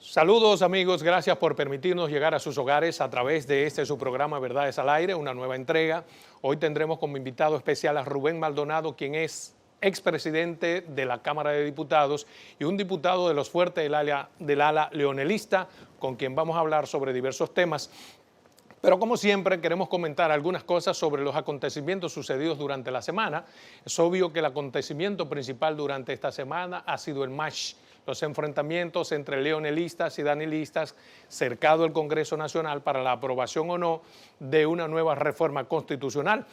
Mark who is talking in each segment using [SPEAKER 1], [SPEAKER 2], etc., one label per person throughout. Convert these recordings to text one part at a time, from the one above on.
[SPEAKER 1] Saludos amigos, gracias por permitirnos llegar a sus hogares a través de su programa Verdades al Aire, una nueva entrega. Hoy tendremos como invitado especial a Rubén Maldonado, quien es expresidente de la Cámara de Diputados y un diputado de los fuertes del ala leonelista, con quien vamos a hablar sobre diversos temas. Pero como siempre queremos comentar algunas cosas sobre los acontecimientos sucedidos durante la semana. Es obvio que el acontecimiento principal durante esta semana ha sido el match, los enfrentamientos entre leonelistas y danilistas cercado el Congreso Nacional para la aprobación o no de una nueva reforma constitucional.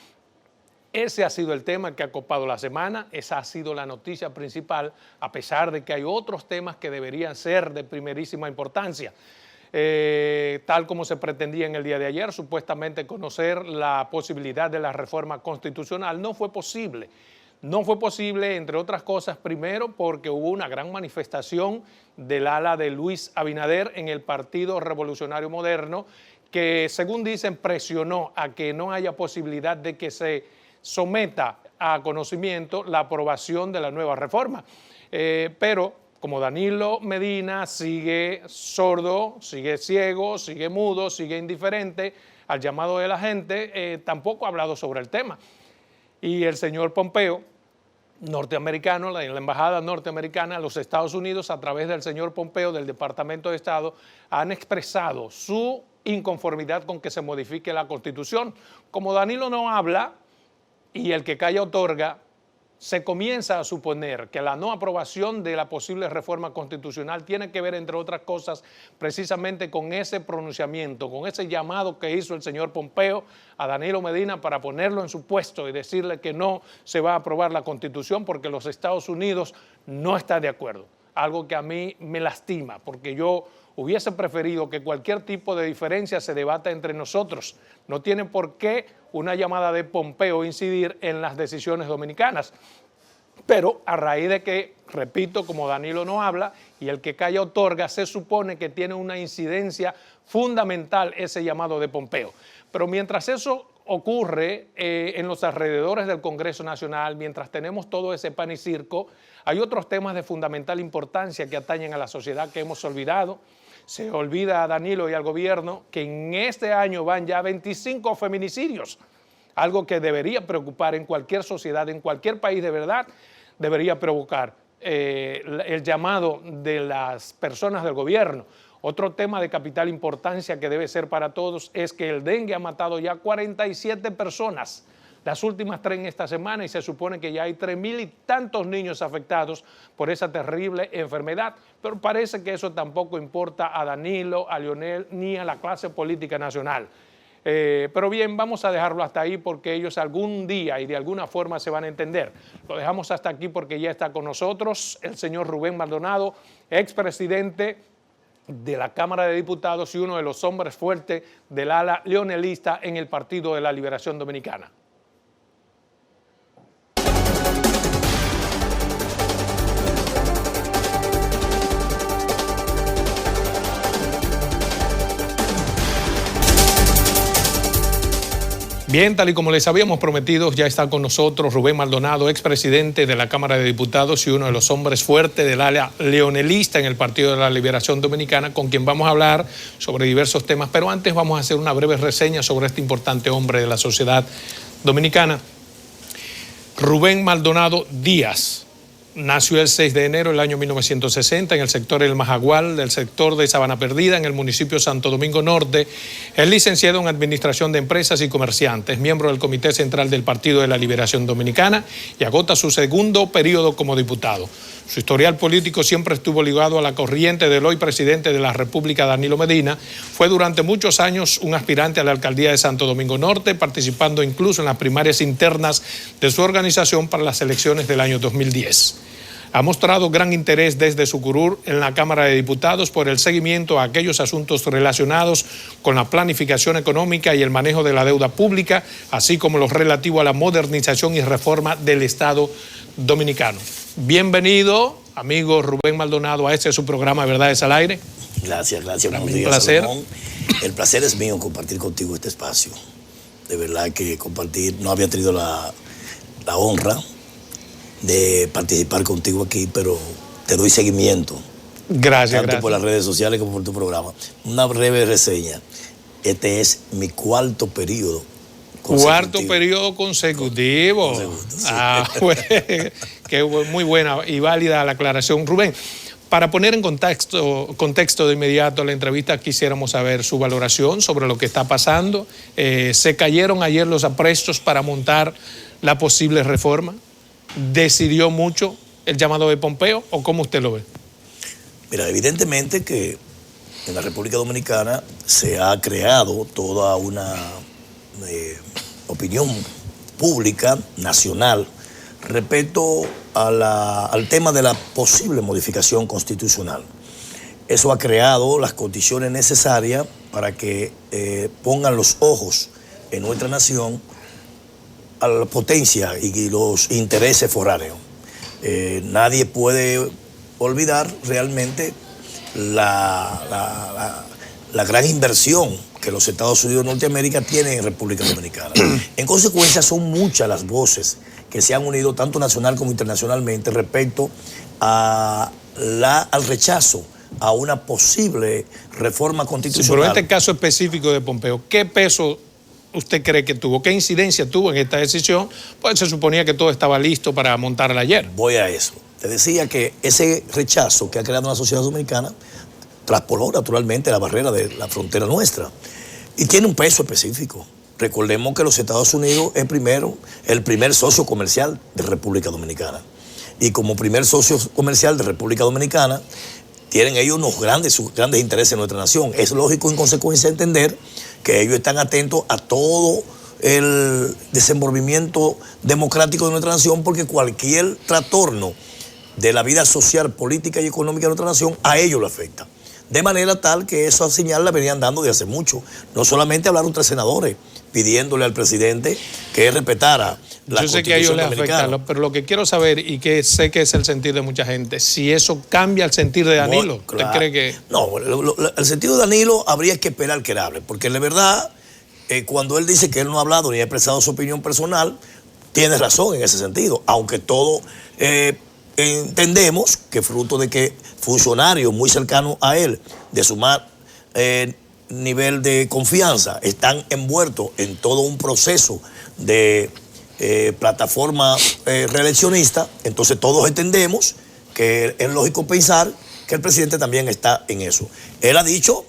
[SPEAKER 1] Ese ha sido el tema que ha copado la semana, esa ha sido la noticia principal, a pesar de que hay otros temas que deberían ser de primerísima importancia. Tal como se pretendía en el día de ayer, supuestamente conocer la posibilidad de la reforma constitucional, no fue posible. No fue posible, entre otras cosas, primero porque hubo una gran manifestación del ala de Luis Abinader en el Partido Revolucionario Moderno, que según dicen presionó a que no haya posibilidad de que se someta a conocimiento la aprobación de la nueva reforma. Pero como Danilo Medina sigue sordo, sigue ciego, sigue mudo, sigue indiferente al llamado de la gente, tampoco ha hablado sobre el tema. Y el señor Pompeo, norteamericano, la embajada norteamericana, los Estados Unidos, a través del señor Pompeo del Departamento de Estado, han expresado su inconformidad con que se modifique la Constitución. Como Danilo no habla y el que calla otorga, se comienza a suponer que la no aprobación de la posible reforma constitucional tiene que ver, entre otras cosas, precisamente con ese pronunciamiento, con ese llamado que hizo el señor Pompeo a Danilo Medina para ponerlo en su puesto y decirle que no se va a aprobar la Constitución porque los Estados Unidos no están de acuerdo. Algo que a mí me lastima, porque yo hubiese preferido que cualquier tipo de diferencia se debata entre nosotros. No tiene por qué una llamada de Pompeo incidir en las decisiones dominicanas. Pero a raíz de que, repito, como Danilo no habla y el que calla otorga, se supone que tiene una incidencia fundamental ese llamado de Pompeo. Pero mientras eso ocurre en los alrededores del Congreso Nacional, mientras tenemos todo ese pan y circo, hay otros temas de fundamental importancia que atañen a la sociedad que hemos olvidado. Se olvida a Danilo y al gobierno que en este año van ya 25 feminicidios, algo que debería preocupar en cualquier sociedad, en cualquier país de verdad, debería provocar el llamado de las personas del gobierno. Otro tema de capital importancia que debe ser para todos es que el dengue ha matado ya 47 personas, las últimas 3 en esta semana, y se supone que ya hay 3.000 y tantos niños afectados por esa terrible enfermedad, pero parece que eso tampoco importa a Danilo, a Leonel, ni a la clase política nacional. Pero bien, vamos a dejarlo hasta ahí porque ellos algún día y de alguna forma se van a entender. Lo dejamos hasta aquí porque ya está con nosotros el señor Rubén Maldonado, expresidente de la Cámara de Diputados y uno de los hombres fuertes del ala leonelista en el Partido de la Liberación Dominicana. Bien, tal y como les habíamos prometido, ya está con nosotros Rubén Maldonado, expresidente de la Cámara de Diputados y uno de los hombres fuertes del ala leonelista en el Partido de la Liberación Dominicana, con quien vamos a hablar sobre diversos temas. Pero antes vamos a hacer una breve reseña sobre este importante hombre de la sociedad dominicana. Rubén Maldonado Díaz nació el 6 de enero del año 1960 en el sector El Majagual, del sector de Sabana Perdida, en el municipio de Santo Domingo Norte. Es licenciado en Administración de Empresas y Comerciantes, miembro del Comité Central del Partido de la Liberación Dominicana y agota su segundo periodo como diputado. Su historial político siempre estuvo ligado a la corriente del hoy presidente de la República, Danilo Medina. Fue durante muchos años un aspirante a la alcaldía de Santo Domingo Norte, participando incluso en las primarias internas de su organización para las elecciones del año 2010. Ha mostrado gran interés desde su curul en la Cámara de Diputados por el seguimiento a aquellos asuntos relacionados con la planificación económica y el manejo de la deuda pública, así como los relativos a la modernización y reforma del Estado dominicano. Bienvenido, amigo Rubén Maldonado, a su programa Verdades al Aire.
[SPEAKER 2] Gracias. Buenos
[SPEAKER 1] días,
[SPEAKER 2] un
[SPEAKER 1] placer.
[SPEAKER 2] Salomón. El placer es mío compartir contigo este espacio. De verdad que compartir, no había tenido la honra de participar contigo aquí, pero te doy seguimiento
[SPEAKER 1] Gracias,
[SPEAKER 2] tanto por las redes sociales como por tu programa. Una breve reseña. Este es mi cuarto periodo consecutivo.
[SPEAKER 1] Cuarto periodo consecutivo.
[SPEAKER 2] Sí.
[SPEAKER 1] Bueno, que muy buena y válida la aclaración. Rubén, para poner en contexto de inmediato la entrevista, quisiéramos saber su valoración sobre lo que está pasando. ¿Se cayeron ayer los aprestos para montar la posible reforma? ¿Decidió mucho el llamado de Pompeo o cómo usted lo ve?
[SPEAKER 2] Mira, evidentemente que en la República Dominicana se ha creado toda una opinión pública, nacional, respecto al tema de la posible modificación constitucional. Eso ha creado las condiciones necesarias para que pongan los ojos en nuestra nación a la potencia y los intereses foráneos. Nadie puede olvidar realmente la gran inversión que los Estados Unidos de Norteamérica tienen en República Dominicana. En consecuencia, son muchas las voces que se han unido tanto nacional como internacionalmente respecto al rechazo a una posible reforma constitucional.
[SPEAKER 1] Sí, pero en este caso específico de Pompeo, ¿qué peso usted cree que tuvo? ¿Qué incidencia tuvo en esta decisión? Pues se suponía que todo estaba listo para montarla ayer.
[SPEAKER 2] Voy a eso. Te decía que ese rechazo que ha creado la sociedad dominicana traspoló naturalmente la barrera de la frontera nuestra y tiene un peso específico. Recordemos que los Estados Unidos es el primer socio comercial de República Dominicana. Y como primer socio comercial de República Dominicana, tienen ellos unos grandes intereses en nuestra nación. Es lógico, en consecuencia, entender que ellos están atentos a todo el desenvolvimiento democrático de nuestra nación, porque cualquier trastorno de la vida social, política y económica de nuestra nación, a ellos lo afecta. De manera tal que esa señal la venían dando de hace mucho. No solamente hablaron 3 senadores pidiéndole al presidente que respetara la Constitución dominicana. Yo sé que a ellos les afecta,
[SPEAKER 1] pero lo que quiero saber, y que sé que es el sentir de mucha gente, si eso cambia el sentir de Danilo.
[SPEAKER 2] Bueno, claro.
[SPEAKER 1] ¿Usted cree que...?
[SPEAKER 2] No, el sentido de Danilo habría que esperar que él hable, porque la verdad, cuando él dice que él no ha hablado ni ha expresado su opinión personal, tiene razón en ese sentido, aunque todo... entendemos que fruto de que funcionarios muy cercanos a él, de su más nivel de confianza, están envueltos en todo un proceso de plataforma reeleccionista, entonces todos entendemos que es lógico pensar que el presidente también está en eso. Él ha dicho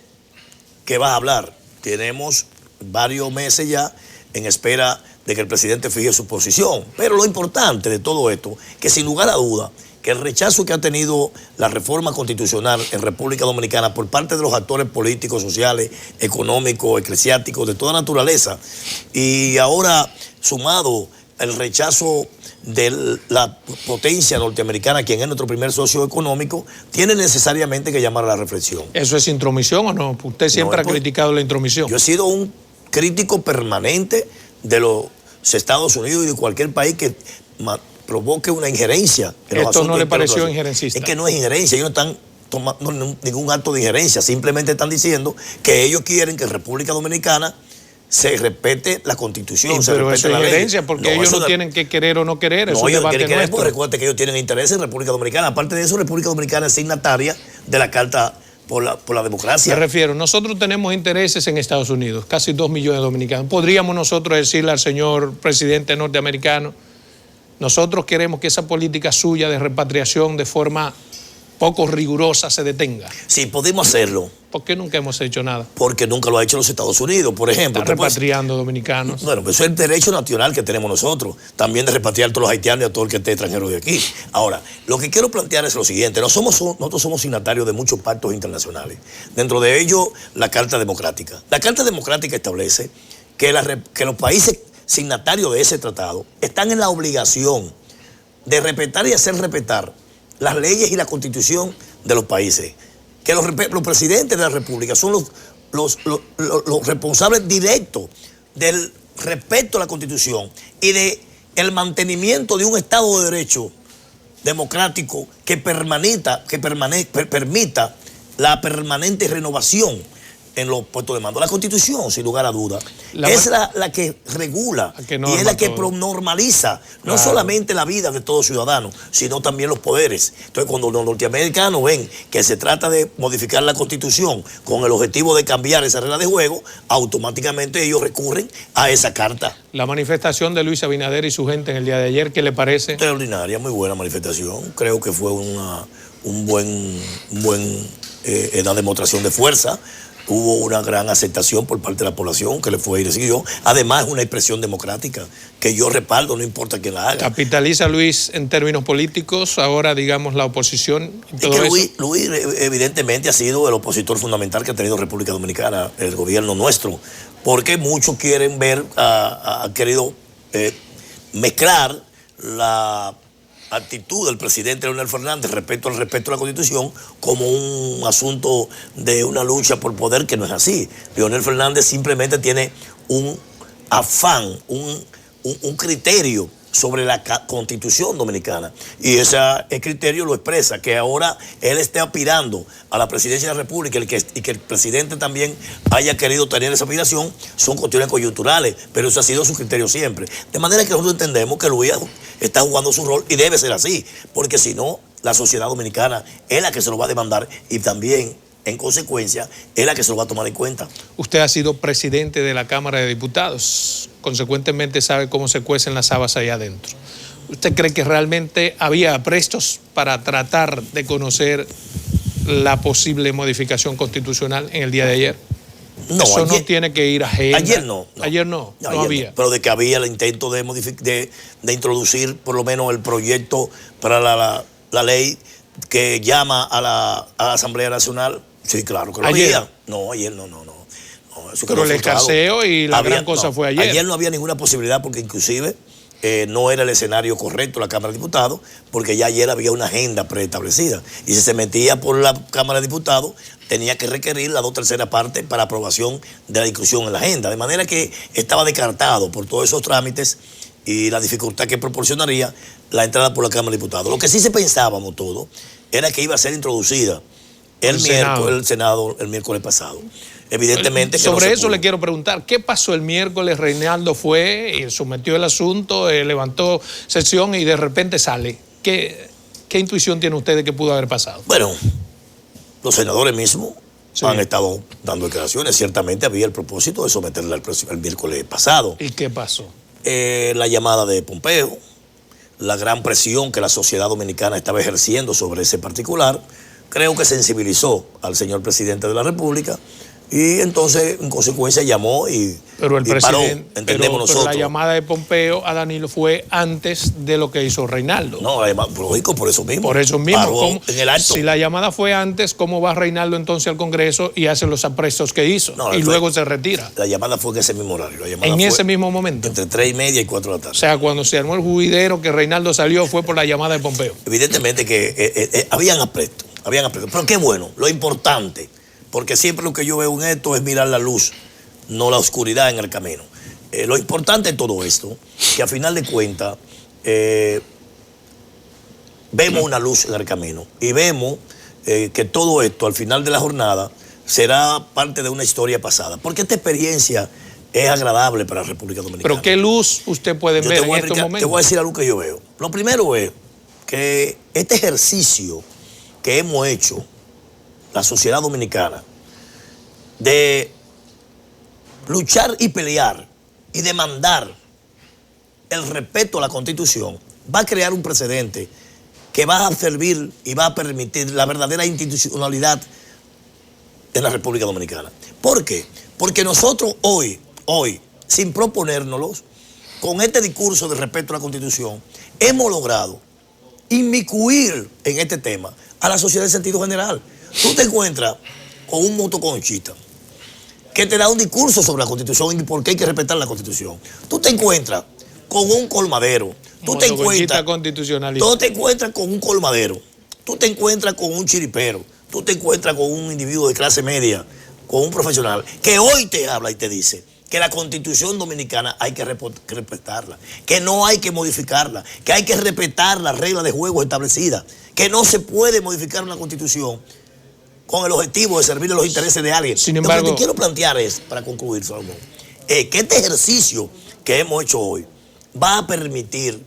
[SPEAKER 2] que va a hablar. Tenemos varios meses ya en espera de que el presidente fije su posición. Pero lo importante de todo esto, que sin lugar a duda, que el rechazo que ha tenido la reforma constitucional en República Dominicana por parte de los actores políticos, sociales, económicos, eclesiásticos, de toda naturaleza, y ahora sumado el rechazo de la potencia norteamericana, quien es nuestro primer socio económico, tiene necesariamente que llamar a la reflexión.
[SPEAKER 1] ¿Eso es intromisión o no? Usted siempre ha criticado la intromisión.
[SPEAKER 2] Yo he sido un crítico permanente de los Estados Unidos y de cualquier país que provoque una injerencia.
[SPEAKER 1] ¿Esto no le pareció injerencista?
[SPEAKER 2] Es que no es injerencia, ellos no están tomando ningún acto de injerencia, simplemente están diciendo que ellos quieren que en República Dominicana se respete la Constitución,
[SPEAKER 1] sí, pero eso es injerencia, porque no, ellos no tienen que querer o no querer, eso es debate nuestro.
[SPEAKER 2] Porque recuerda que ellos tienen interés en República Dominicana. Aparte de eso, República Dominicana es signataria de la Carta por la democracia.
[SPEAKER 1] Me refiero, nosotros tenemos intereses en Estados Unidos, casi 2 millones de dominicanos. ¿Podríamos nosotros decirle al señor presidente norteamericano, nosotros queremos que esa política suya de repatriación de forma poco rigurosa se detenga?
[SPEAKER 2] Sí, podemos hacerlo.
[SPEAKER 1] ¿Por qué nunca hemos hecho nada?
[SPEAKER 2] Porque nunca lo ha hecho los Estados Unidos, por ejemplo.
[SPEAKER 1] Está repatriando dominicanos.
[SPEAKER 2] Bueno, pues eso es el derecho nacional que tenemos nosotros, también de repatriar a todos los haitianos y a todo el que esté extranjero de aquí. Ahora, lo que quiero plantear es lo siguiente, nosotros somos signatarios de muchos pactos internacionales, dentro de ellos la Carta Democrática. La Carta Democrática establece que los países signatarios de ese tratado están en la obligación de respetar y hacer respetar las leyes y la Constitución de los países. Que los presidentes de la República son los responsables directos del respeto a la Constitución y del mantenimiento de un Estado de Derecho democrático que permita la permanente renovación en los puestos de mando. La Constitución, sin lugar a dudas, es la que regula y es la que normaliza no solamente la vida de todo ciudadano, sino también los poderes. Entonces, cuando los norteamericanos ven que se trata de modificar la Constitución con el objetivo de cambiar esa regla de juego, automáticamente ellos recurren a esa carta.
[SPEAKER 1] La manifestación de Luis Abinader y su gente en el día de ayer, ¿qué le parece?
[SPEAKER 2] Extraordinaria, muy buena manifestación. Creo que fue una demostración de fuerza. Hubo una gran aceptación por parte de la población que le fue y recibió. Además, es una expresión democrática que yo respaldo, no importa quién la haga.
[SPEAKER 1] ¿Capitaliza Luis en términos políticos ahora, digamos, la oposición? Y todo
[SPEAKER 2] Luis evidentemente ha sido el opositor fundamental que ha tenido República Dominicana, el gobierno nuestro, porque muchos quieren ver, han querido mezclar la actitud del presidente Leonel Fernández respecto al respeto a la Constitución como un asunto de una lucha por poder, que no es así. Leonel Fernández simplemente tiene un afán, un criterio sobre la Constitución dominicana, y ese criterio lo expresa, que ahora él esté aspirando a la presidencia de la República y que el presidente también haya querido tener esa aspiración, son cuestiones coyunturales, pero eso ha sido su criterio siempre. De manera que nosotros entendemos que Luis está jugando su rol y debe ser así, porque si no, la sociedad dominicana es la que se lo va a demandar y también, en consecuencia, es la que se lo va a tomar en cuenta.
[SPEAKER 1] Usted ha sido presidente de la Cámara de Diputados, consecuentemente sabe cómo se cuecen las habas ahí adentro. ¿Usted cree que realmente había aprestos para tratar de conocer la posible modificación constitucional en el día de ayer?
[SPEAKER 2] No,
[SPEAKER 1] eso ayer, no tiene que ir a agenda.
[SPEAKER 2] Ayer no.
[SPEAKER 1] Ayer no había.
[SPEAKER 2] No, pero de que había el intento de introducir por lo menos el proyecto para la ley que llama a la Asamblea Nacional. Sí, claro que lo había. No, ayer no.
[SPEAKER 1] Pero el escarceo y la gran cosa fue ayer.
[SPEAKER 2] Ayer no había ninguna posibilidad porque inclusive no era el escenario correcto la Cámara de Diputados, porque ya ayer había una agenda preestablecida. Y si se metía por la Cámara de Diputados, tenía que requerir la 2/3 parte para aprobación de la discusión en la agenda. De manera que estaba descartado por todos esos trámites y la dificultad que proporcionaría la entrada por la Cámara de Diputados. Lo que sí se pensábamos todo era que iba a ser introducida el Senado el miércoles pasado. Evidentemente que
[SPEAKER 1] sobre eso le quiero preguntar, ¿qué pasó el miércoles? Reinaldo fue, sometió el asunto, levantó sesión y de repente sale. ¿Qué intuición tiene usted de qué pudo haber pasado?
[SPEAKER 2] Bueno, los senadores mismos han estado dando declaraciones. Ciertamente había el propósito de someterla el miércoles pasado.
[SPEAKER 1] ¿Y qué pasó?
[SPEAKER 2] La llamada de Pompeo, la gran presión que la sociedad dominicana estaba ejerciendo sobre ese particular, creo que sensibilizó al señor presidente de la República. Y entonces, en consecuencia, llamó y paró, entendemos nosotros.
[SPEAKER 1] Pero la llamada de Pompeo a Danilo fue antes de lo que hizo Reinaldo.
[SPEAKER 2] No, lógico, por eso mismo.
[SPEAKER 1] Por eso mismo.
[SPEAKER 2] Paró en el acto.
[SPEAKER 1] Si la llamada fue antes, ¿cómo va Reinaldo entonces al Congreso y hace los aprestos que hizo? Y luego se retira.
[SPEAKER 2] La llamada fue en ese mismo horario.
[SPEAKER 1] En ese mismo momento.
[SPEAKER 2] Entre 3:30 y 4 de la tarde.
[SPEAKER 1] O sea, cuando se armó el juidero que Reinaldo salió fue por la llamada de Pompeo.
[SPEAKER 2] Evidentemente que habían aprestos. Pero qué bueno, lo importante. Porque siempre lo que yo veo en esto es mirar la luz, no la oscuridad en el camino. Lo importante de todo esto, que a final de cuentas vemos una luz en el camino y vemos que todo esto al final de la jornada será parte de una historia pasada. Porque esta experiencia es agradable para la República Dominicana.
[SPEAKER 1] ¿Pero qué luz usted puede ver en estos momentos?
[SPEAKER 2] Te voy a decir algo que yo veo. Lo primero es que este ejercicio que hemos hecho la sociedad dominicana, de luchar y pelear y demandar el respeto a la Constitución, va a crear un precedente que va a servir y va a permitir la verdadera institucionalidad de la República Dominicana. ¿Por qué? Porque nosotros hoy, sin proponérnoslos, con este discurso de respeto a la Constitución, hemos logrado inmiscuir en este tema a la sociedad en sentido general. Tú te encuentras con un motoconchista que te da un discurso sobre la Constitución y por qué hay que respetar la Constitución. Tú te encuentras con un colmadero. Tú te encuentras con un colmadero. Tú te encuentras con un chiripero. Tú te encuentras con un individuo de clase media, con un profesional, que hoy te habla y te dice que la Constitución dominicana hay que respetarla, que no hay que modificarla, que hay que respetar las reglas de juego establecidas, que no se puede modificar una Constitución con el objetivo de servir a los intereses de alguien.
[SPEAKER 1] Sin embargo,
[SPEAKER 2] lo que te quiero plantear es, para concluir, Salomón, que este ejercicio que hemos hecho hoy va a permitir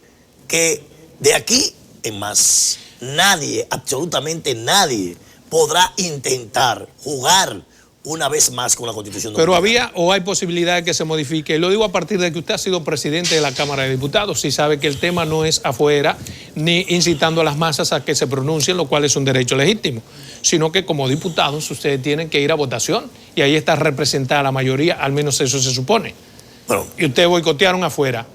[SPEAKER 2] que de aquí en más nadie, absolutamente nadie, podrá intentar jugar una vez más con la Constitución dominicana.
[SPEAKER 1] Pero había o hay posibilidad de que se modifique. Lo digo a partir de que usted ha sido presidente de la Cámara de Diputados y sabe que el tema no es afuera ni incitando a las masas a que se pronuncien, lo cual es un derecho legítimo, sino que como diputados ustedes tienen que ir a votación y ahí está representada la mayoría, al menos eso se supone.
[SPEAKER 2] Bueno,
[SPEAKER 1] y ustedes boicotearon afuera.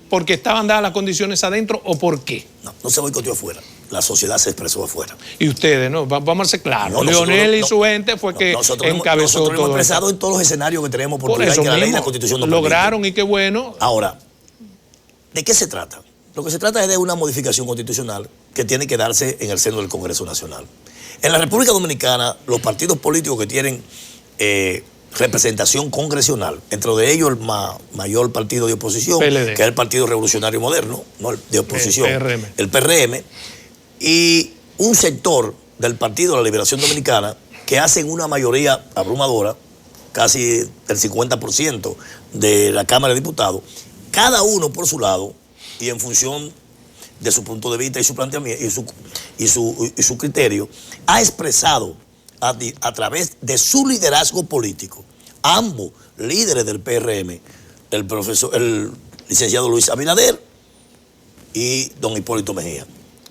[SPEAKER 1] ¿Porque estaban dadas las condiciones adentro o por qué?
[SPEAKER 2] No se boicoteó afuera. La sociedad se expresó afuera.
[SPEAKER 1] Y ustedes, ¿no? Vamos a ser claros. Leonel y su gente fue que encabezó
[SPEAKER 2] nosotros
[SPEAKER 1] todo
[SPEAKER 2] hemos expresado
[SPEAKER 1] esto.
[SPEAKER 2] en todos los escenarios que tenemos
[SPEAKER 1] Por
[SPEAKER 2] oportunidad
[SPEAKER 1] eso
[SPEAKER 2] y que la ley y
[SPEAKER 1] mismo,
[SPEAKER 2] la Constitución nos
[SPEAKER 1] lograron
[SPEAKER 2] permiten.
[SPEAKER 1] y qué bueno.
[SPEAKER 2] Ahora, ¿de qué se trata? Lo que se trata es de una modificación constitucional que tiene que darse en el seno del Congreso Nacional. En la República Dominicana, los partidos políticos que tienen representación congresional, dentro de ellos el mayor partido de oposición,
[SPEAKER 1] PLD,
[SPEAKER 2] que es el Partido Revolucionario Moderno, no el de oposición,
[SPEAKER 1] el
[SPEAKER 2] PRM, y un sector del Partido de la Liberación Dominicana que hacen una mayoría abrumadora, casi el 50% de la Cámara de Diputados, cada uno por su lado y en función de su punto de vista y su planteamiento y su criterio, ha expresado a través de su liderazgo político, ambos líderes del PRM, el licenciado Luis Abinader y don Hipólito Mejía,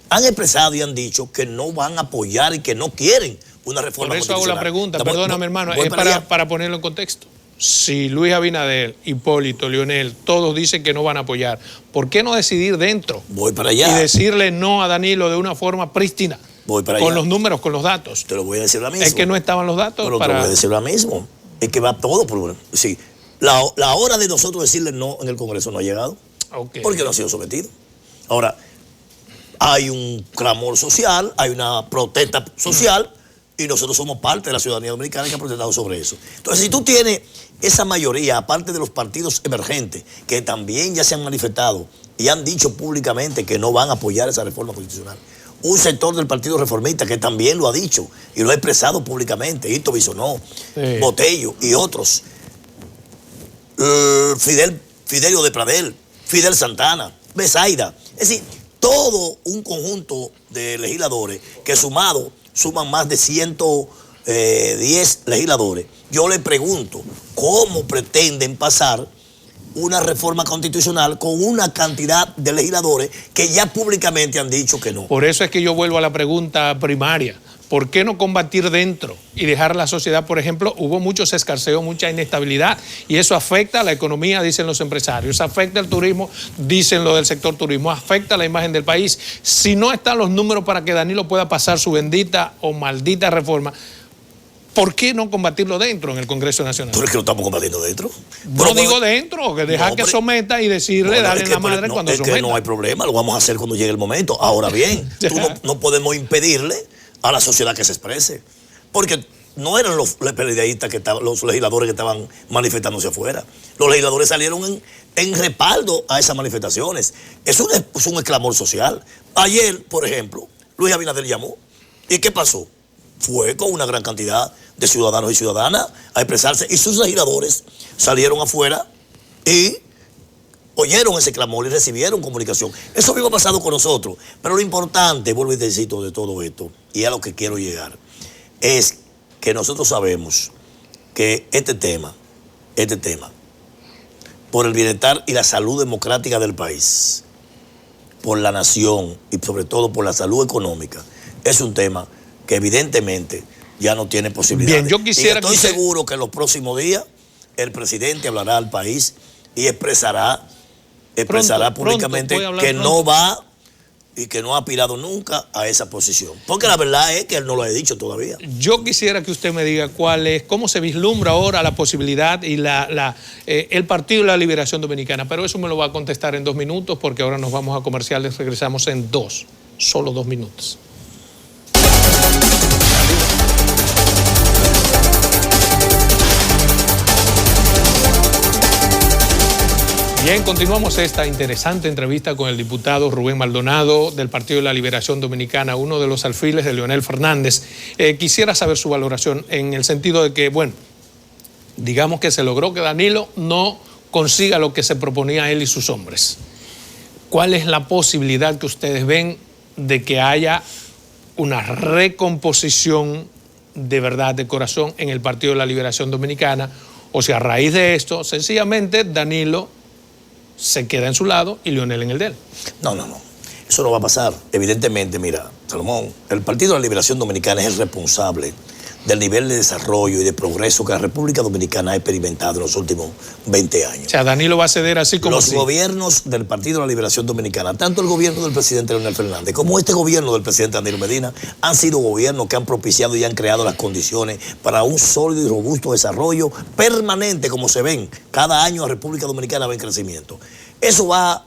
[SPEAKER 2] han expresado y han dicho que no van a apoyar y que no quieren una reforma constitucional.
[SPEAKER 1] Por eso hago la pregunta, perdóname hermano, es para ponerlo en contexto. Si Luis Abinader, Hipólito, Leonel, todos dicen que no van a apoyar, ¿por qué no decidir dentro?
[SPEAKER 2] Voy para allá.
[SPEAKER 1] Y decirle no a Danilo de una forma prístina.
[SPEAKER 2] Voy para allá.
[SPEAKER 1] Con los números, con los datos.
[SPEAKER 2] Te lo voy a decir ahora mismo.
[SPEAKER 1] Es que no estaban los datos.
[SPEAKER 2] Pero te lo voy a decir ahora mismo. Es que va todo por... Sí. La hora de nosotros decirle no en el Congreso no ha llegado.
[SPEAKER 1] Okay.
[SPEAKER 2] Porque no ha sido sometido. Ahora, hay un clamor social, hay una protesta social y nosotros somos parte de la ciudadanía dominicana que ha protestado sobre eso. Entonces, si tú tienes esa mayoría, aparte de los partidos emergentes, que también ya se han manifestado y han dicho públicamente que no van a apoyar esa reforma constitucional, un sector del Partido Reformista que también lo ha dicho y lo ha expresado públicamente, Hito Bisonó, sí, Botello y otros, Fidelio de Pradel, Fidel Santana, Besaida, es decir, todo un conjunto de legisladores que suman más de 110 legisladores. Yo le pregunto, ¿cómo pretenden pasar una reforma constitucional con una cantidad de legisladores que ya públicamente han dicho que no?
[SPEAKER 1] Por eso es que yo vuelvo a la pregunta primaria. ¿Por qué no combatir dentro y dejar la sociedad? Por ejemplo, hubo muchos escarceos, mucha inestabilidad y eso afecta a la economía, dicen los empresarios, afecta al turismo, dicen lo del sector turismo, afecta a la imagen del país. Si no están los números para que Danilo pueda pasar su bendita o maldita reforma, ¿por qué no combatirlo dentro en el Congreso Nacional?
[SPEAKER 2] ¿Pero es que lo estamos combatiendo dentro?
[SPEAKER 1] No digo dentro, que dejar que someta y decirle, darle la madre cuando someta.
[SPEAKER 2] Es que no hay problema, lo vamos a hacer cuando llegue el momento. Ahora bien, no podemos impedirle a la sociedad que se exprese, porque no eran los PLDistas los legisladores que estaban manifestándose afuera. Los legisladores salieron en respaldo a esas manifestaciones. Es un clamor social. Ayer, por ejemplo, Luis Abinader llamó. ¿Y qué pasó? Fue con una gran cantidad de ciudadanos y ciudadanas a expresarse y sus legisladores salieron afuera y oyeron ese clamor y recibieron comunicación. Eso mismo ha pasado con nosotros. Pero lo importante, vuelvo y te cito de todo esto, y a lo que quiero llegar, es que nosotros sabemos que este tema, por el bienestar y la salud democrática del país, por la nación y sobre todo por la salud económica, es un tema que evidentemente ya no tiene posibilidades.
[SPEAKER 1] Bien, yo quisiera
[SPEAKER 2] y estoy seguro que en los próximos días el presidente hablará al país y expresará públicamente que no va y que no ha aspirado nunca a esa posición. Porque la verdad es que él no lo ha dicho todavía.
[SPEAKER 1] Yo quisiera que usted me diga cómo se vislumbra ahora la posibilidad y el Partido de la Liberación Dominicana. Pero eso me lo va a contestar en 2 minutos porque ahora nos vamos a comerciales. Regresamos en solo 2 minutos. Bien, continuamos esta interesante entrevista con el diputado Rubén Maldonado del Partido de la Liberación Dominicana, uno de los alfiles de Leonel Fernández. Quisiera saber su valoración en el sentido de que, bueno, digamos que se logró que Danilo no consiga lo que se proponía él y sus hombres. ¿Cuál es la posibilidad que ustedes ven de que haya una recomposición de verdad, de corazón, en el Partido de la Liberación Dominicana? O sea, a raíz de esto, sencillamente Danilo se queda en su lado y Leonel en el de él.
[SPEAKER 2] No. Eso no va a pasar. Evidentemente, mira, Salomón, el Partido de la Liberación Dominicana es el responsable del nivel de desarrollo y de progreso que la República Dominicana ha experimentado en los últimos 20 años.
[SPEAKER 1] O sea, Danilo va a ceder así como
[SPEAKER 2] los gobiernos del Partido de la Liberación Dominicana, tanto el gobierno del presidente Leonel Fernández como este gobierno del presidente Danilo Medina, han sido gobiernos que han propiciado y han creado las condiciones para un sólido y robusto desarrollo permanente, como se ven. Cada año la República Dominicana va en crecimiento. Eso va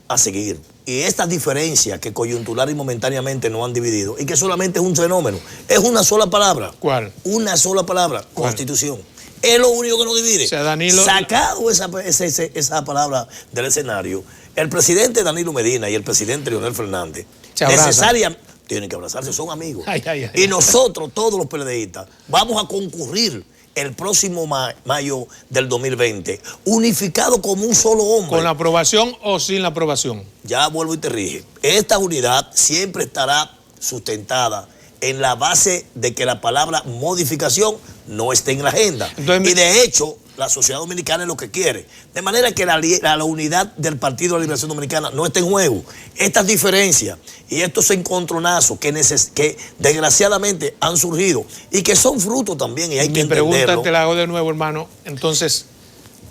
[SPEAKER 2] a seguir. Y estas diferencias que coyuntural y momentáneamente nos han dividido, y que solamente es un fenómeno, es una sola palabra.
[SPEAKER 1] ¿Cuál?
[SPEAKER 2] Una sola palabra,
[SPEAKER 1] ¿Cuál?
[SPEAKER 2] Constitución. Es lo único que nos divide.
[SPEAKER 1] O sea, Danilo...
[SPEAKER 2] Sacado esa palabra del escenario, el presidente Danilo Medina y el presidente Leonel Fernández necesariamente tienen que abrazarse, son amigos. Y nosotros, todos los PLDistas, vamos a concurrir el próximo mayo del 2020, unificado como un solo hombre.
[SPEAKER 1] ¿Con la aprobación o sin la aprobación?
[SPEAKER 2] Ya vuelvo y te rige. Esta unidad siempre estará sustentada en la base de que la palabra modificación no esté en la agenda. Entonces, y de hecho, la sociedad dominicana es lo que quiere. De manera que la unidad del Partido de la Liberación Dominicana no está en juego. Estas diferencias y estos encontronazos que desgraciadamente han surgido y que son fruto también, y hay que entenderlo.
[SPEAKER 1] Mi pregunta te la hago de nuevo, hermano. Entonces,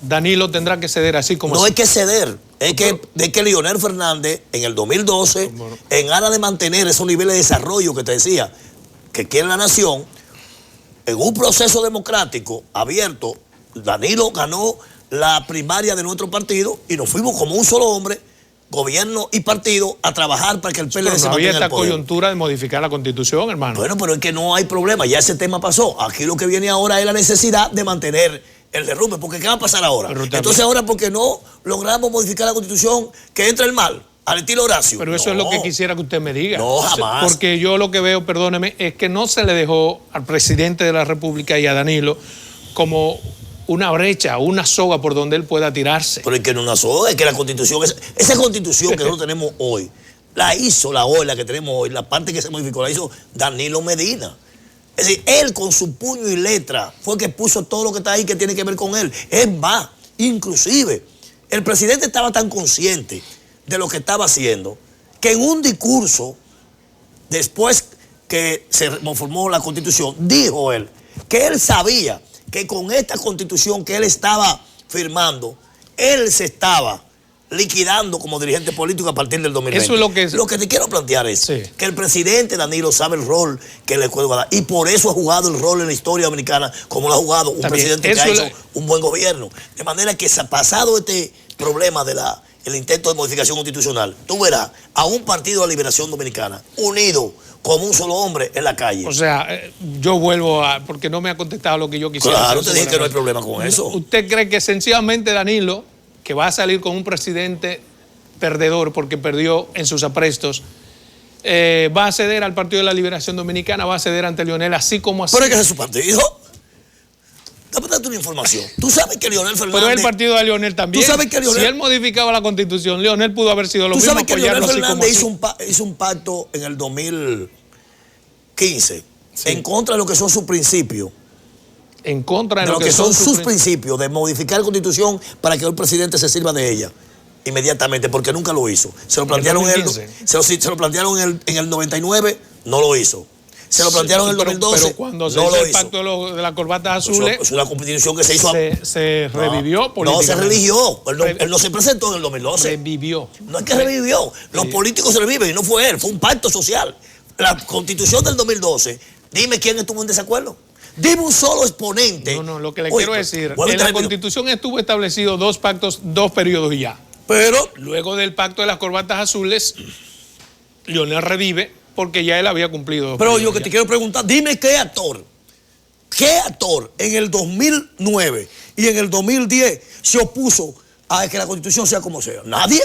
[SPEAKER 1] Danilo tendrá que ceder así como...
[SPEAKER 2] No hay que ceder. Es que Leonel Fernández en el 2012, en aras de mantener esos niveles de desarrollo que te decía, que quiere la nación, en un proceso democrático abierto, Danilo ganó la primaria de nuestro partido y nos fuimos como un solo hombre, gobierno y partido, a trabajar para que el PLD se mantenga en el poder.
[SPEAKER 1] No había esta coyuntura de modificar la Constitución, hermano.
[SPEAKER 2] Bueno, pero es que no hay problema, ya ese tema pasó. Aquí lo que viene ahora es la necesidad de mantener el derrumbe, porque ¿qué va a pasar ahora? Entonces ahora, porque no logramos modificar la Constitución, que entra el mal, al estilo Horacio.
[SPEAKER 1] Pero eso es lo que quisiera que usted me diga.
[SPEAKER 2] No, jamás.
[SPEAKER 1] Porque yo lo que veo, perdóneme, es que no se le dejó al presidente de la República y a Danilo como una brecha, una soga por donde él pueda tirarse.
[SPEAKER 2] Pero es que no una soga, es que la Constitución, esa Constitución que nosotros tenemos hoy, la hizo la que tenemos hoy, la parte que se modificó, la hizo Danilo Medina. Es decir, él con su puño y letra fue el que puso todo lo que está ahí que tiene que ver con él. Es más, inclusive, el presidente estaba tan consciente de lo que estaba haciendo que en un discurso, después que se reformó la Constitución, dijo él que él sabía que con esta Constitución que él estaba firmando, él se estaba liquidando como dirigente político a partir del 2020.
[SPEAKER 1] Eso es lo que...
[SPEAKER 2] Lo que te quiero plantear es que el presidente Danilo sabe el rol que le puede dar y por eso ha jugado el rol en la historia dominicana como lo ha jugado un presidente que ha hecho un buen gobierno. De manera que pasado este problema del intento de modificación constitucional, tú verás a un Partido de la Liberación Dominicana unido como un solo hombre en la calle.
[SPEAKER 1] O sea, yo vuelvo a... porque no me ha contestado lo que yo quisiera.
[SPEAKER 2] Claro, te dije que no hay problema con eso.
[SPEAKER 1] ¿Usted cree que sencillamente Danilo, que va a salir con un presidente perdedor porque perdió en sus aprestos, va a ceder al Partido de la Liberación Dominicana, va a ceder ante Leonel, así como así?
[SPEAKER 2] Pero es que es su partido. Dame darte una información. Tú sabes que Leonel Fernández...
[SPEAKER 1] Pero el partido de Leonel también.
[SPEAKER 2] ¿Tú sabes que Leonel...
[SPEAKER 1] Si él modificaba la Constitución, Leonel pudo haber sido lo mismo.
[SPEAKER 2] ¿Tú sabes que Leonel Fernández
[SPEAKER 1] así
[SPEAKER 2] hizo un pacto en el 2015 en contra de lo que son sus principios?
[SPEAKER 1] En contra
[SPEAKER 2] de lo que son sus principios de modificar la Constitución para que el presidente se sirva de ella inmediatamente, porque nunca lo hizo. Se lo plantearon en el 99, no lo hizo. Se lo plantearon en el 2012,
[SPEAKER 1] pero cuando se hizo el pacto de las corbatas azules,
[SPEAKER 2] es una constitución que se hizo.
[SPEAKER 1] Se revivió políticamente.
[SPEAKER 2] No se religió. Él no se presentó en el 2012.
[SPEAKER 1] Revivió.
[SPEAKER 2] No es que revivió. Los políticos se reviven y no fue él, fue un pacto social. La constitución del 2012, dime quién estuvo en desacuerdo. Dime un solo exponente.
[SPEAKER 1] No, lo que le quiero decir, en la Constitución estuvo establecido 2 pactos, 2 periodos y ya. Pero luego del pacto de las corbatas azules, Leonel revive porque ya él había cumplido.
[SPEAKER 2] Pero yo que te quiero preguntar, dime qué actor en el 2009 y en el 2010 se opuso a que la Constitución sea como sea. Nadie.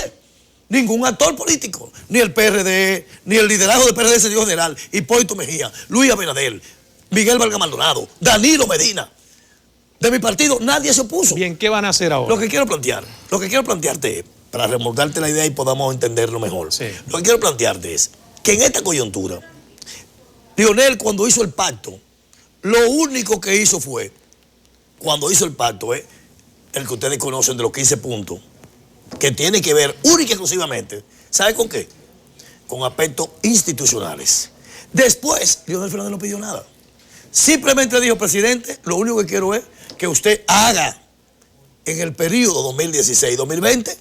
[SPEAKER 2] Ningún actor político. Ni el PRD, ni el liderazgo del PRD, señor general, Hipólito Mejía, Luis Abinader, Miguel Vargas Maldonado, Danilo Medina. De mi partido, nadie se opuso.
[SPEAKER 1] Bien, ¿qué van a hacer ahora?
[SPEAKER 2] Lo que quiero plantearte es, para remontarte la idea y podamos entenderlo mejor,
[SPEAKER 1] sí.
[SPEAKER 2] Lo que quiero plantearte es que en esta coyuntura, Leonel, cuando hizo el pacto, lo único que hizo fue, cuando hizo el pacto, el que ustedes conocen de los 15 puntos, que tiene que ver única y exclusivamente, ¿sabe con qué? Con aspectos institucionales. Después, Leonel Fernández no pidió nada. Simplemente dijo, presidente, lo único que quiero es que usted haga en el periodo 2016-2020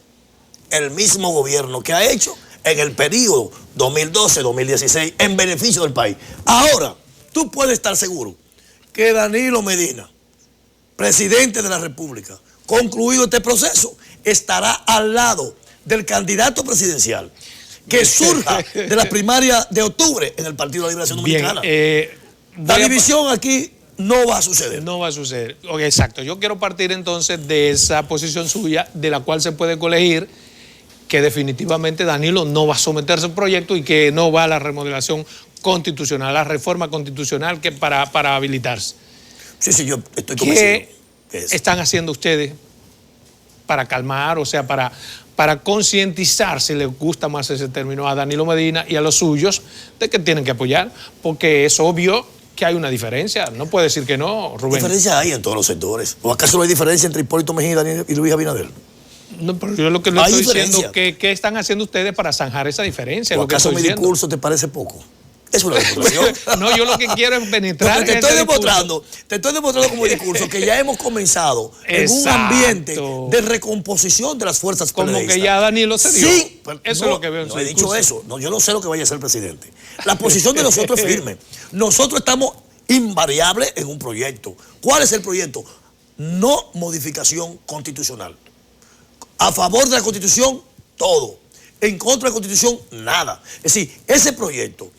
[SPEAKER 2] el mismo gobierno que ha hecho en el periodo 2012-2016 en beneficio del país. Ahora, tú puedes estar seguro que Danilo Medina, presidente de la República, concluido este proceso, estará al lado del candidato presidencial que surja de la primaria de octubre en el Partido de la Liberación Dominicana. La división aquí no va a suceder.
[SPEAKER 1] No va a suceder. Okay, exacto. Yo quiero partir entonces de esa posición suya, de la cual se puede colegir que definitivamente Danilo no va a someterse al proyecto y que no va a la remodelación constitucional, la reforma constitucional que para habilitarse.
[SPEAKER 2] Sí, yo estoy convencido.
[SPEAKER 1] ¿Qué están haciendo ustedes para calmar, o sea, para concientizar, si les gusta más ese término, a Danilo Medina y a los suyos, de que tienen que apoyar? Porque es obvio que hay una diferencia. No puede decir que no, Rubén.
[SPEAKER 2] Diferencia hay en todos los sectores. ¿O acaso no hay diferencia entre Hipólito Mejía y Luis Abinader?
[SPEAKER 1] No, pero yo lo que le estoy diciendo, ¿qué están haciendo ustedes para zanjar esa diferencia?
[SPEAKER 2] ¿O acaso mi discurso te parece poco? Es una demostración.
[SPEAKER 1] No, yo lo que quiero es penetrar.
[SPEAKER 2] Te estoy demostrando como discurso que ya hemos comenzado en un ambiente de recomposición de las fuerzas
[SPEAKER 1] como
[SPEAKER 2] PLDistas.
[SPEAKER 1] Que ya Danilo se dio.
[SPEAKER 2] Sí,
[SPEAKER 1] eso es lo que veo en
[SPEAKER 2] no
[SPEAKER 1] su
[SPEAKER 2] he
[SPEAKER 1] discurso.
[SPEAKER 2] dicho eso. No, yo no sé lo que vaya a ser el presidente. La posición de nosotros es firme. Nosotros estamos invariables en un proyecto. ¿Cuál es el proyecto? No modificación constitucional. A favor de la Constitución, todo. En contra de la Constitución, nada. Es decir, ese proyecto,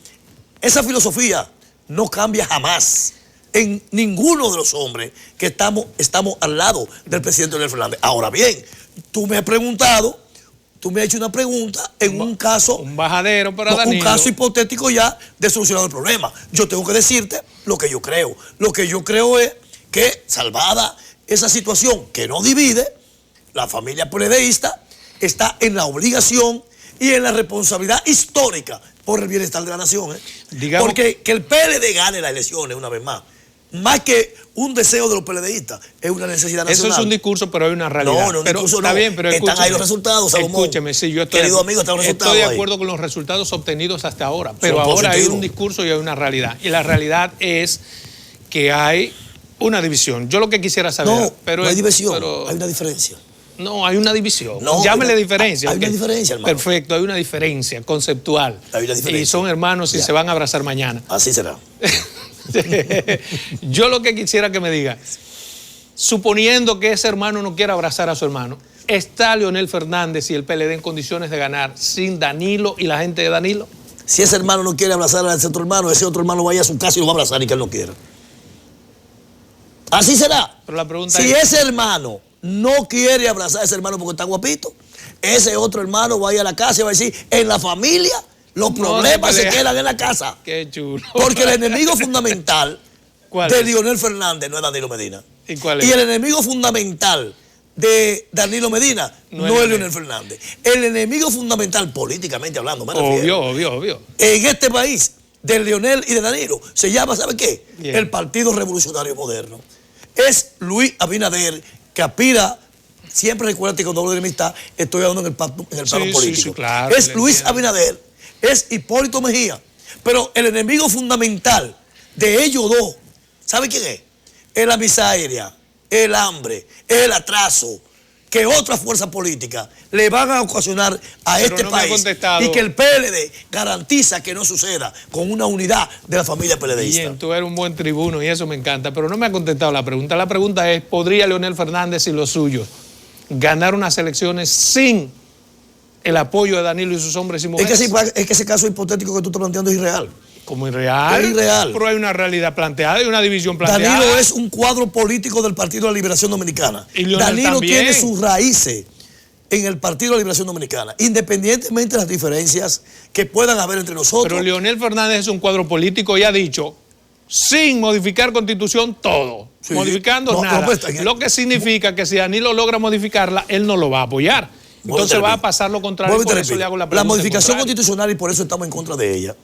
[SPEAKER 2] esa filosofía no cambia jamás en ninguno de los hombres que estamos al lado del presidente Leonel Fernández. Ahora bien, tú me has preguntado, tú me has hecho una pregunta en un caso...
[SPEAKER 1] Un bajadero para Danilo.
[SPEAKER 2] Un caso hipotético ya de solucionado el problema. Yo tengo que decirte lo que yo creo. Lo que yo creo es que, salvada esa situación que no divide, la familia PLDista está en la obligación y en la responsabilidad histórica por el bienestar de la nación.
[SPEAKER 1] Digamos,
[SPEAKER 2] porque que el PLD gane las elecciones una vez más que un deseo de los PLDistas, es una necesidad nacional.
[SPEAKER 1] Eso es un discurso, pero hay una realidad.
[SPEAKER 2] No,
[SPEAKER 1] pero,
[SPEAKER 2] discurso
[SPEAKER 1] está
[SPEAKER 2] no.
[SPEAKER 1] bien, pero
[SPEAKER 2] están ahí los resultados, Salomón.
[SPEAKER 1] Escúcheme, sí, yo estoy,
[SPEAKER 2] querido amigo, están los resultados
[SPEAKER 1] estoy de acuerdo con los resultados obtenidos hasta ahora, pero
[SPEAKER 2] son
[SPEAKER 1] ahora
[SPEAKER 2] positivos.
[SPEAKER 1] hay un discurso y hay una realidad. Y la realidad es que hay una división. Yo lo que quisiera saber...
[SPEAKER 2] No,
[SPEAKER 1] pero
[SPEAKER 2] no hay división,
[SPEAKER 1] pero,
[SPEAKER 2] hay una diferencia.
[SPEAKER 1] No, hay una división.
[SPEAKER 2] No,
[SPEAKER 1] Llámele diferencia.
[SPEAKER 2] Hay una diferencia, hermano.
[SPEAKER 1] Perfecto, hay una diferencia conceptual.
[SPEAKER 2] Hay una diferencia.
[SPEAKER 1] Y son hermanos y se van a abrazar mañana.
[SPEAKER 2] Así será.
[SPEAKER 1] Yo lo que quisiera que me diga, suponiendo que ese hermano no quiera abrazar a su hermano, ¿está Leonel Fernández y el PLD en condiciones de ganar sin Danilo y la gente de Danilo?
[SPEAKER 2] Si ese hermano no quiere abrazar a ese otro hermano, ese otro hermano vaya a su casa y lo va a abrazar y que él no quiera. Así será.
[SPEAKER 1] Pero la pregunta
[SPEAKER 2] si
[SPEAKER 1] es...
[SPEAKER 2] ese hermano no quiere abrazar a ese hermano porque está guapito, ese otro hermano va a ir a la casa y va a decir, en la familia los problemas se quedan en la casa.
[SPEAKER 1] Qué chulo.
[SPEAKER 2] Porque el enemigo fundamental de
[SPEAKER 1] es?
[SPEAKER 2] Leonel Fernández no es Danilo Medina.
[SPEAKER 1] ¿Y cuál es?
[SPEAKER 2] Y el enemigo fundamental de Danilo Medina no es Leonel Fernández. El enemigo fundamental, políticamente hablando, me refiero,
[SPEAKER 1] obvio.
[SPEAKER 2] en este país, de Leonel y de Danilo, se llama, ¿sabe qué?
[SPEAKER 1] Bien.
[SPEAKER 2] El Partido Revolucionario Moderno. Es Luis Abinader, que aspira, siempre recuerda que cuando hablo de enemistad, estoy hablando en el plano político.
[SPEAKER 1] Sí, claro,
[SPEAKER 2] es Luis Abinader, es Hipólito Mejía, pero el enemigo fundamental de ellos dos, ¿sabe quién es? Es la miseria, el hambre, el atraso que otras fuerzas políticas le van a ocasionar a
[SPEAKER 1] pero
[SPEAKER 2] este
[SPEAKER 1] no
[SPEAKER 2] país y que el PLD garantiza que no suceda con una unidad de la familia PLDista.
[SPEAKER 1] Bien, tú eres un buen tribuno y eso me encanta, pero no me ha contestado la pregunta. La pregunta es, ¿podría Leonel Fernández y los suyos ganar unas elecciones sin el apoyo de Danilo y sus hombres y mujeres?
[SPEAKER 2] Es que ese caso hipotético que tú estás planteando es irreal.
[SPEAKER 1] Como irreal.
[SPEAKER 2] Es irreal.
[SPEAKER 1] Pero hay una realidad planteada y una división planteada.
[SPEAKER 2] Danilo es un cuadro político del Partido de la Liberación Dominicana.
[SPEAKER 1] Y Leonel
[SPEAKER 2] Danilo
[SPEAKER 1] también
[SPEAKER 2] tiene sus raíces en el Partido de la Liberación Dominicana, independientemente de las diferencias que puedan haber entre nosotros.
[SPEAKER 1] Pero Leonel Fernández es un cuadro político y ha dicho, sin modificar constitución, todo. Sí. Modificando nada. Lo que significa que si Danilo logra modificarla, él no lo va a apoyar. Entonces va a pasar lo contrario, por eso le hago la pregunta.
[SPEAKER 2] La modificación constitucional, y por eso estamos en contra de ella,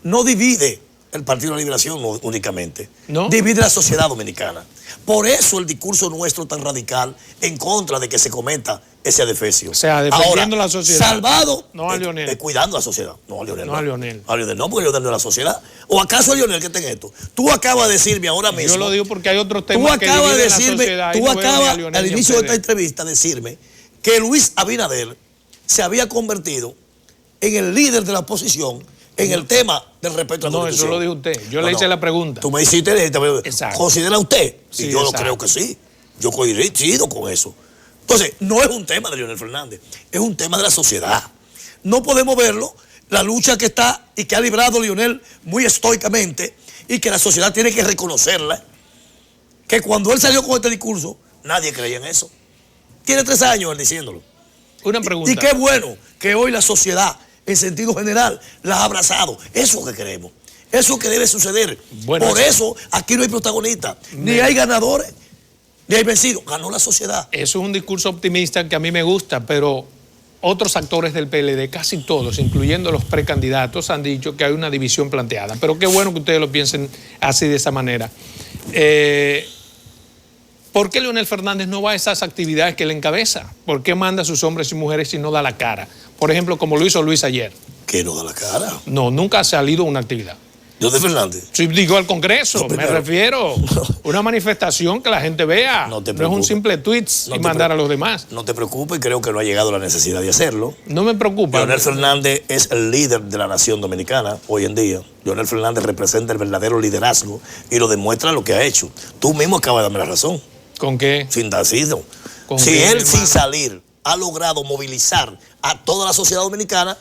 [SPEAKER 2] no divide el Partido de la Liberación únicamente, ¿no? Divide la sociedad dominicana. Por eso el discurso nuestro tan radical en contra de que se cometa ese adefesio.
[SPEAKER 1] O sea, defendiendo la sociedad.
[SPEAKER 2] Salvado,
[SPEAKER 1] no a Leonel.
[SPEAKER 2] Cuidando a la sociedad. No a Leonel.
[SPEAKER 1] No a Leonel.
[SPEAKER 2] A Leonel no, porque Leonel no es la sociedad. ¿O acaso a Leonel que está en esto? Tú acabas de decirme ahora mismo.
[SPEAKER 1] Yo lo digo porque hay otros temas que dividen la sociedad.
[SPEAKER 2] Tú acabas al inicio de esta entrevista decirme que Luis Abinader se había convertido en el líder de la oposición en el tema del respeto a la Constitución.
[SPEAKER 1] No, eso lo dijo usted. Yo le hice la pregunta.
[SPEAKER 2] Tú me hiciste esta pregunta.
[SPEAKER 1] Exacto.
[SPEAKER 2] ¿Considera usted?
[SPEAKER 1] Sí,
[SPEAKER 2] y yo lo creo que sí. Yo coincido con eso. Entonces, no es un tema de Leonel Fernández, es un tema de la sociedad. No podemos verlo, la lucha que está y que ha librado Leonel muy estoicamente y que la sociedad tiene que reconocerla, que cuando él salió con este discurso, nadie creía en eso. Tiene 3 años él diciéndolo.
[SPEAKER 1] Una pregunta.
[SPEAKER 2] Y qué bueno que hoy la sociedad, en sentido general, la ha abrazado. Eso que queremos. Eso que debe suceder. Bueno, por eso aquí no hay protagonistas. Ni hay ganadores, ni hay vencidos. Ganó la sociedad.
[SPEAKER 1] Eso es un discurso optimista que a mí me gusta, pero otros actores del PLD, casi todos, incluyendo los precandidatos, han dicho que hay una división planteada. Pero qué bueno que ustedes lo piensen así, de esa manera. ¿Por qué Leonel Fernández no va a esas actividades que él encabeza? ¿Por qué manda a sus hombres y mujeres y no da la cara? Por ejemplo, como lo hizo Luis ayer.
[SPEAKER 2] ¿Qué no da la cara?
[SPEAKER 1] No, nunca ha salido a una actividad.
[SPEAKER 2] ¿Leonel Fernández?
[SPEAKER 1] Sí, digo al Congreso, no, me refiero. Una manifestación que la gente vea. No es un simple tweet y mandar a los demás.
[SPEAKER 2] No te preocupes, creo que no ha llegado la necesidad de hacerlo.
[SPEAKER 1] No me preocupa.
[SPEAKER 2] Leonel Fernández es el líder de la nación dominicana hoy en día. Leonel Fernández representa el verdadero liderazgo y lo demuestra lo que ha hecho. Tú mismo acabas de darme la razón.
[SPEAKER 1] ¿Con qué?
[SPEAKER 2] Sin nacido. Si él sin salir ha logrado movilizar a toda la sociedad dominicana,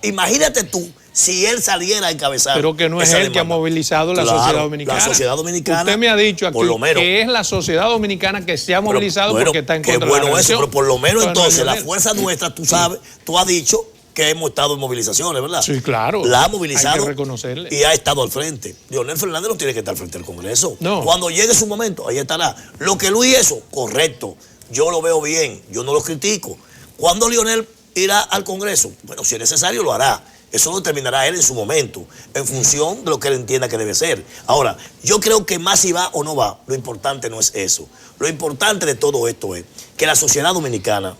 [SPEAKER 2] imagínate tú si él saliera a encabezar.
[SPEAKER 1] Pero que no es él que ha movilizado la sociedad dominicana.
[SPEAKER 2] La sociedad dominicana.
[SPEAKER 1] Usted me ha dicho aquí que es la sociedad dominicana que se ha movilizado porque está en contra de la
[SPEAKER 2] relación. Eso, pero por lo menos entonces la fuerza nuestra, tú sabes, tú has dicho que hemos estado en movilizaciones, ¿verdad?
[SPEAKER 1] Sí, claro.
[SPEAKER 2] La ha movilizado.
[SPEAKER 1] Hay que reconocerle.
[SPEAKER 2] Y ha estado al frente. Leonel Fernández no tiene que estar frente al Congreso.
[SPEAKER 1] No.
[SPEAKER 2] Cuando llegue su momento, ahí estará. Lo que Luis hizo, correcto. Yo lo veo bien. Yo no lo critico. ¿Cuándo Leonel irá al Congreso? Bueno, si es necesario, lo hará. Eso lo determinará él en su momento, en función de lo que él entienda que debe ser. Ahora, yo creo que más si va o no va, lo importante no es eso. Lo importante de todo esto es que la sociedad dominicana,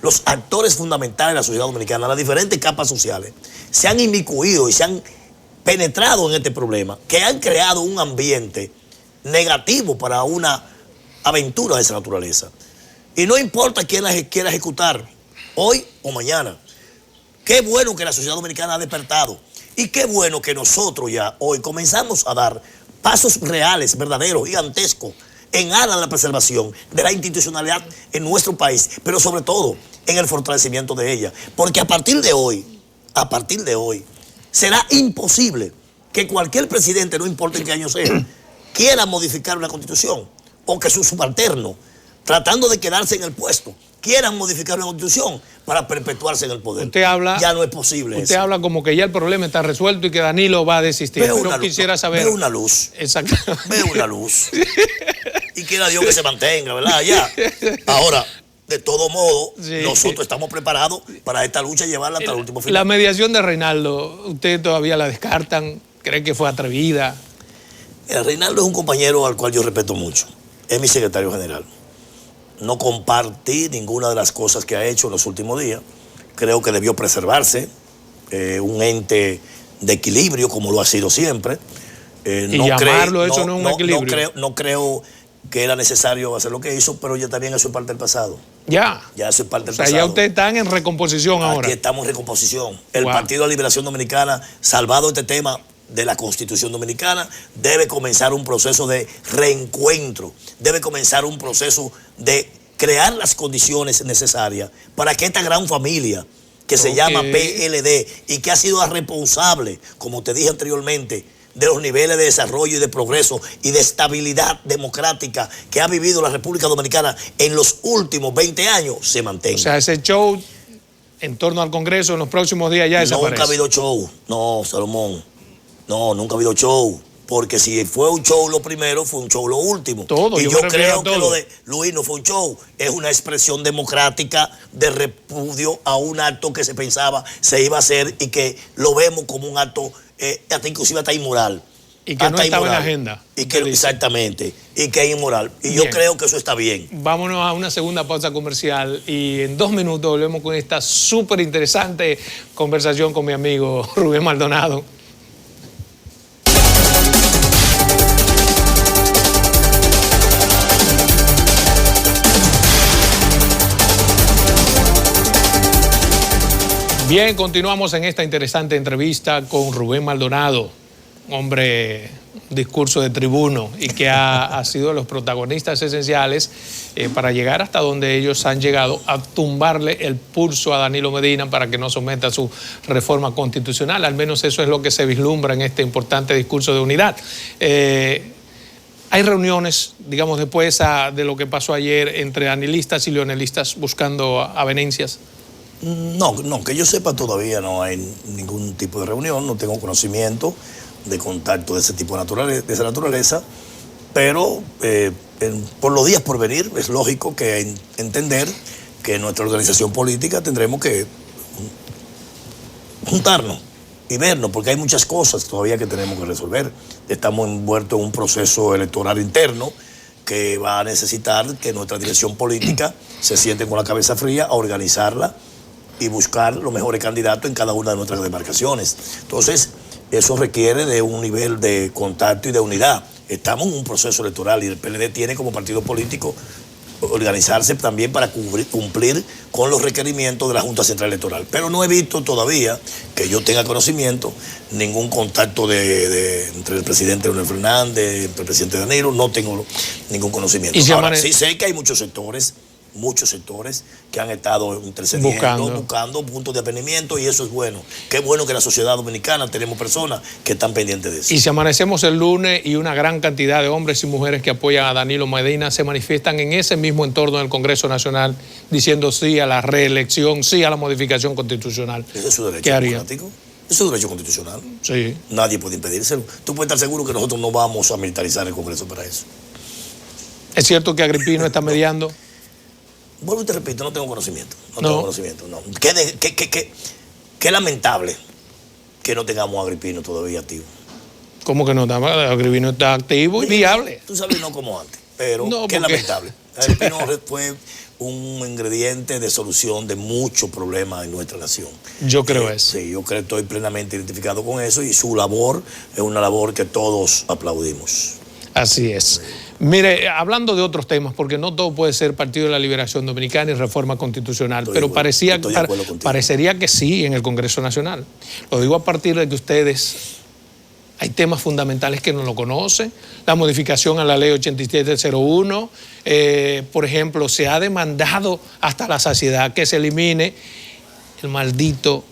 [SPEAKER 2] los actores fundamentales de la sociedad dominicana, las diferentes capas sociales, se han inmiscuido y se han penetrado en este problema, que han creado un ambiente negativo para una aventura de esa naturaleza. Y no importa quién la quiera ejecutar, hoy o mañana. Qué bueno que la sociedad dominicana ha despertado y qué bueno que nosotros ya hoy comenzamos a dar pasos reales, verdaderos, gigantescos, en aras de la preservación de la institucionalidad en nuestro país, pero sobre todo en el fortalecimiento de ella. Porque a partir de hoy, será imposible que cualquier presidente, no importa en qué año sea, quiera modificar una constitución o que su subalterno, tratando de quedarse en el puesto, quieran modificar la constitución para perpetuarse en el poder.
[SPEAKER 1] Usted habla,
[SPEAKER 2] ya no es posible.
[SPEAKER 1] Usted habla como que ya el problema está resuelto y que Danilo va a desistir. Pero quisiera saber.
[SPEAKER 2] Veo una luz.
[SPEAKER 1] Exacto.
[SPEAKER 2] Veo una luz. Y quiera Dios que se mantenga, ¿verdad? Ya. Ahora, de todo modo, sí, nosotros estamos preparados para esta lucha y llevarla hasta el último final.
[SPEAKER 1] La mediación de Reinaldo, ¿ustedes todavía la descartan? ¿Creen que fue atrevida?
[SPEAKER 2] Reinaldo es un compañero al cual yo respeto mucho. Es mi secretario general. No compartí ninguna de las cosas que ha hecho en los últimos días. Creo que debió preservarse, un ente de equilibrio como lo ha sido siempre.
[SPEAKER 1] Y llamarlo eso no es un equilibrio.
[SPEAKER 2] No creo que era necesario hacer lo que hizo, pero ya también eso es parte del pasado.
[SPEAKER 1] Ya.
[SPEAKER 2] Ya eso es parte del pasado.
[SPEAKER 1] Ya ustedes están en recomposición ahora.
[SPEAKER 2] Aquí estamos en recomposición. El Partido de la Liberación Dominicana, salvado este tema de la Constitución Dominicana, debe comenzar un proceso de reencuentro, debe comenzar un proceso de crear las condiciones necesarias para que esta gran familia que se llama PLD y que ha sido la responsable, como te dije anteriormente, de los niveles de desarrollo y de progreso y de estabilidad democrática que ha vivido la República Dominicana en los últimos 20 años se mantenga.
[SPEAKER 1] O sea, ese show en torno al Congreso en los próximos días ya desaparece.
[SPEAKER 2] Nunca ha habido show. No, Salomón. No, nunca ha habido show. Porque si fue un show lo primero, fue un show lo último.
[SPEAKER 1] Todo,
[SPEAKER 2] y yo creo que lo de Luis no fue un show, es una expresión democrática de repudio a un acto que se pensaba se iba a hacer y que lo vemos como un acto, hasta inclusive hasta inmoral.
[SPEAKER 1] Y que no estaba en la agenda.
[SPEAKER 2] Y que, exactamente, y que es inmoral. Y yo creo que eso está bien.
[SPEAKER 1] Vámonos a una segunda pausa comercial y en 2 minutos volvemos con esta súper interesante conversación con mi amigo Rubén Maldonado. Bien, continuamos en esta interesante entrevista con Rubén Maldonado, hombre, discurso de tribuno y que ha sido de los protagonistas esenciales para llegar hasta donde ellos han llegado, a tumbarle el pulso a Danilo Medina para que no someta su reforma constitucional. Al menos eso es lo que se vislumbra en este importante discurso de unidad. Hay reuniones, digamos, después de lo que pasó ayer entre danilistas y leonelistas buscando avenencias.
[SPEAKER 2] No, que yo sepa todavía no hay ningún tipo de reunión, no tengo conocimiento de contacto de ese tipo de esa naturaleza, pero por los días por venir es lógico que entender que nuestra organización política tendremos que juntarnos y vernos, porque hay muchas cosas todavía que tenemos que resolver. Estamos envueltos en un proceso electoral interno que va a necesitar que nuestra dirección política se siente con la cabeza fría a organizarla y buscar los mejores candidatos en cada una de nuestras demarcaciones. Entonces, eso requiere de un nivel de contacto y de unidad. Estamos en un proceso electoral y el PLD tiene como partido político organizarse también para cumplir con los requerimientos de la Junta Central Electoral. Pero no he visto todavía que yo tenga conocimiento, ningún contacto entre el presidente Leonel Fernández, entre el presidente Danilo, no tengo ningún conocimiento. Ahora, sí sé que hay muchos sectores que han estado intercediendo, buscando puntos de apenimiento, y eso es bueno. Qué bueno que en la sociedad dominicana tenemos personas que están pendientes de eso.
[SPEAKER 1] Y si amanecemos el lunes y una gran cantidad de hombres y mujeres que apoyan a Danilo Medina se manifiestan en ese mismo entorno del Congreso Nacional diciendo sí a la reelección, sí a la modificación constitucional.
[SPEAKER 2] ¿Ese es su derecho democrático? ¿Eso es un derecho constitucional?
[SPEAKER 1] Sí.
[SPEAKER 2] Nadie puede impedírselo. Tú puedes estar seguro que nosotros no vamos a militarizar el Congreso para eso.
[SPEAKER 1] ¿Es cierto que Agripino está mediando?
[SPEAKER 2] Vuelvo y te repito, no tengo conocimiento. Tengo conocimiento, no. Qué lamentable que no tengamos a Agripino todavía activo.
[SPEAKER 1] ¿Cómo que no? Agripino está activo y viable.
[SPEAKER 2] Tú sabes, no como antes, pero qué lamentable. Agripino fue un ingrediente de solución de muchos problemas en nuestra nación.
[SPEAKER 1] Yo creo eso.
[SPEAKER 2] Sí, yo creo que estoy plenamente identificado con eso y su labor es una labor que todos aplaudimos.
[SPEAKER 1] Así es. Mire, hablando de otros temas, porque no todo puede ser Partido de la Liberación Dominicana y reforma constitucional, pero parecería que sí en el Congreso Nacional. Lo digo a partir de que ustedes, hay temas fundamentales que no lo conocen, la modificación a la ley 8701, por ejemplo, se ha demandado hasta la saciedad que se elimine el maldito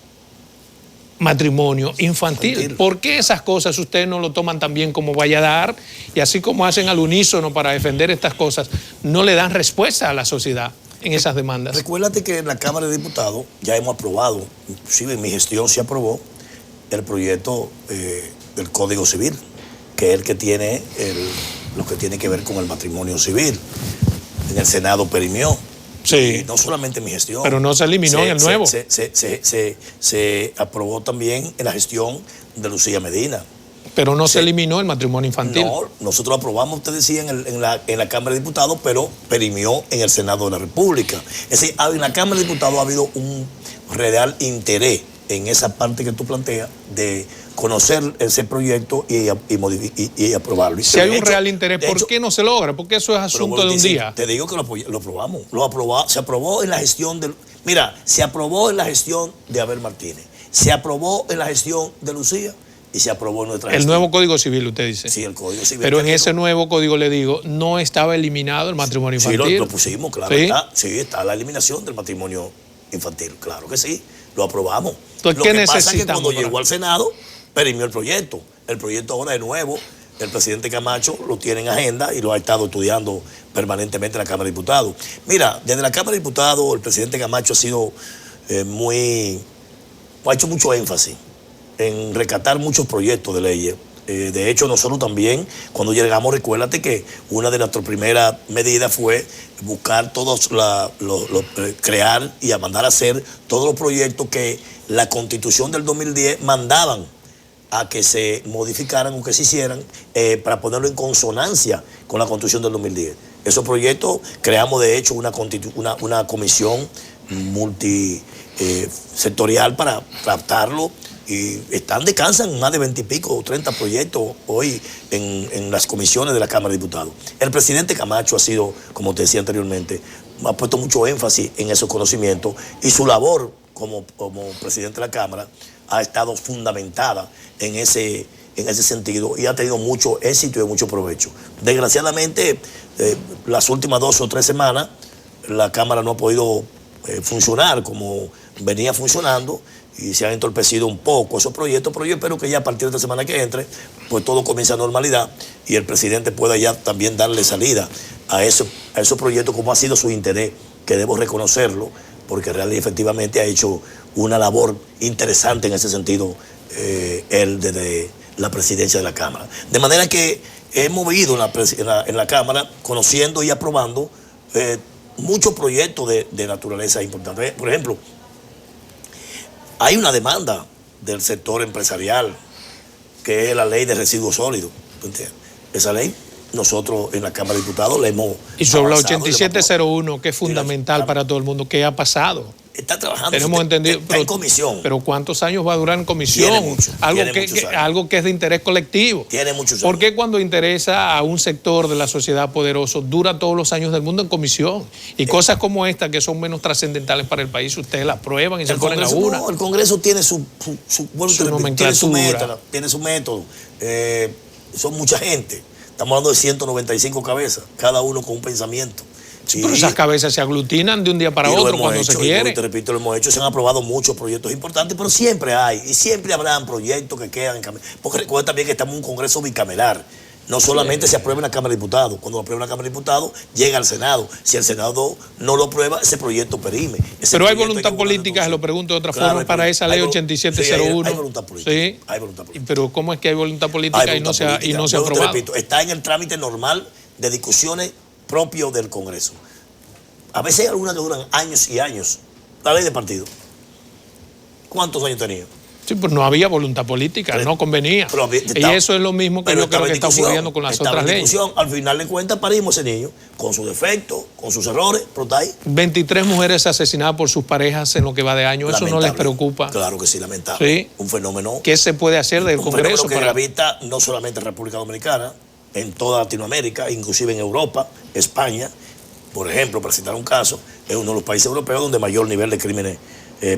[SPEAKER 1] matrimonio infantil. ¿Por qué esas cosas ustedes no lo toman tan bien como vaya a dar? Y así como hacen al unísono para defender estas cosas, no le dan respuesta a la sociedad en esas demandas.
[SPEAKER 2] Recuérdate que en la Cámara de Diputados ya hemos aprobado, inclusive en mi gestión se aprobó el proyecto del Código Civil, que es el que tiene lo que tiene que ver con el matrimonio civil. En el Senado perimió.
[SPEAKER 1] Sí.
[SPEAKER 2] No solamente en mi gestión.
[SPEAKER 1] Pero no se eliminó en el nuevo.
[SPEAKER 2] Se aprobó también en la gestión de Lucía Medina.
[SPEAKER 1] Pero no se eliminó el matrimonio infantil.
[SPEAKER 2] No, nosotros aprobamos, usted decía, en la Cámara de Diputados, pero perimió en el Senado de la República. Es decir, en la Cámara de Diputados ha habido un real interés en esa parte que tú planteas de conocer ese proyecto y aprobarlo.
[SPEAKER 1] Si hay un real interés, ¿por qué no se logra? Porque eso es asunto de un día.
[SPEAKER 2] Te digo que lo aprobamos. Se aprobó en la gestión se aprobó en la gestión de Abel Martínez, se aprobó en la gestión de Lucía y se aprobó en nuestra gestión.
[SPEAKER 1] El nuevo Código Civil, usted dice.
[SPEAKER 2] Sí, el Código Civil.
[SPEAKER 1] Pero en ese nuevo código, le digo, no estaba eliminado el matrimonio infantil.
[SPEAKER 2] Sí, lo pusimos, claro.
[SPEAKER 1] ¿Sí?
[SPEAKER 2] Está la eliminación del matrimonio infantil, claro que sí, lo aprobamos.
[SPEAKER 1] Entonces,
[SPEAKER 2] lo que pasa es que cuando llegó al Senado, perimió el proyecto. El proyecto ahora de nuevo, el presidente Camacho lo tiene en agenda y lo ha estado estudiando permanentemente en la Cámara de Diputados. Mira, desde la Cámara de Diputados el presidente Camacho ha sido ha hecho mucho énfasis en rescatar muchos proyectos de leyes. De hecho, nosotros también, cuando llegamos, recuérdate que una de nuestras primeras medidas fue buscar crear y a mandar a hacer todos los proyectos que la Constitución del 2010 mandaban a que se modificaran o que se hicieran para ponerlo en consonancia con la Constitución del 2010. Esos proyectos creamos, de hecho, una comisión multisectorial para tratarlo. Y descansan más de 20 y pico o 30 proyectos hoy en las comisiones de la Cámara de Diputados. El presidente Camacho ha sido, como te decía anteriormente, ha puesto mucho énfasis en esos conocimientos y su labor como presidente de la Cámara ha estado fundamentada en ese sentido y ha tenido mucho éxito y mucho provecho. Desgraciadamente, las últimas 2 o 3 semanas, la Cámara no ha podido funcionar como venía funcionando y se han entorpecido un poco esos proyectos, pero yo espero que ya a partir de esta semana que entre, pues todo comience a normalidad y el presidente pueda ya también darle salida a esos proyectos como ha sido su interés, que debo reconocerlo, porque realmente efectivamente ha hecho una labor interesante en ese sentido él desde la presidencia de la Cámara. De manera que hemos ido en la Cámara conociendo y aprobando muchos proyectos de naturaleza importante. Por ejemplo, hay una demanda del sector empresarial, que es la ley de residuos sólidos. Esa ley, nosotros en la Cámara de Diputados la hemos
[SPEAKER 1] Y sobre la 8701, que es fundamental para todo el mundo, ¿qué ha pasado?
[SPEAKER 2] Está trabajando.
[SPEAKER 1] Tenemos entendido,
[SPEAKER 2] está en comisión.
[SPEAKER 1] Pero ¿cuántos años va a durar en comisión? Algo que es de interés colectivo.
[SPEAKER 2] Tiene muchos años.
[SPEAKER 1] ¿Por qué cuando interesa a un sector de la sociedad poderoso dura todos los años del mundo en comisión? Y cosas como esta, que son menos trascendentales para el país, ustedes la aprueban y se ponen a una.
[SPEAKER 2] No, el Congreso tiene su
[SPEAKER 1] nomenclatura.
[SPEAKER 2] Tiene su método. Son mucha gente. Estamos hablando de 195 cabezas, cada uno con un pensamiento.
[SPEAKER 1] Sí, pero esas cabezas se aglutinan de un día para otro cuando se quiere.
[SPEAKER 2] Te repito, lo hemos hecho, se han aprobado muchos proyectos importantes, pero siempre hay, y siempre habrán proyectos que quedan en camino. Porque recuerda también que estamos en un Congreso bicameral. No solamente se aprueba en la Cámara de Diputados, cuando lo aprueba en la Cámara de Diputados, llega al Senado. Si el Senado no lo aprueba, ese proyecto perime.
[SPEAKER 1] Pero hay voluntad política, se lo pregunto de otra forma, para esa ley 8701.
[SPEAKER 2] Hay voluntad política.
[SPEAKER 1] Sí.
[SPEAKER 2] Hay voluntad política.
[SPEAKER 1] Pero ¿cómo es que hay voluntad política y no se ha aprobado?
[SPEAKER 2] Te repito, está en el trámite normal de discusiones propio del Congreso. A veces hay algunas que duran años y años. La ley de partido. ¿Cuántos años tenía?
[SPEAKER 1] Sí, pues no había voluntad política, no convenía. Y eso es lo mismo que yo creo que está ocurriendo con las otras leyes.
[SPEAKER 2] Al final de cuentas parimos ese niño, con sus defectos, con sus errores, pero está ahí.
[SPEAKER 1] 23 mujeres asesinadas por sus parejas en lo que va de año, ¿eso no les preocupa?
[SPEAKER 2] Claro que sí, lamentable.
[SPEAKER 1] Sí.
[SPEAKER 2] Un fenómeno.
[SPEAKER 1] ¿Qué se puede hacer del Congreso?
[SPEAKER 2] Un fenómeno que gravita no solamente en República Dominicana, en toda Latinoamérica, inclusive en Europa, España. Por ejemplo, para citar un caso, es uno de los países europeos donde mayor nivel de crímenes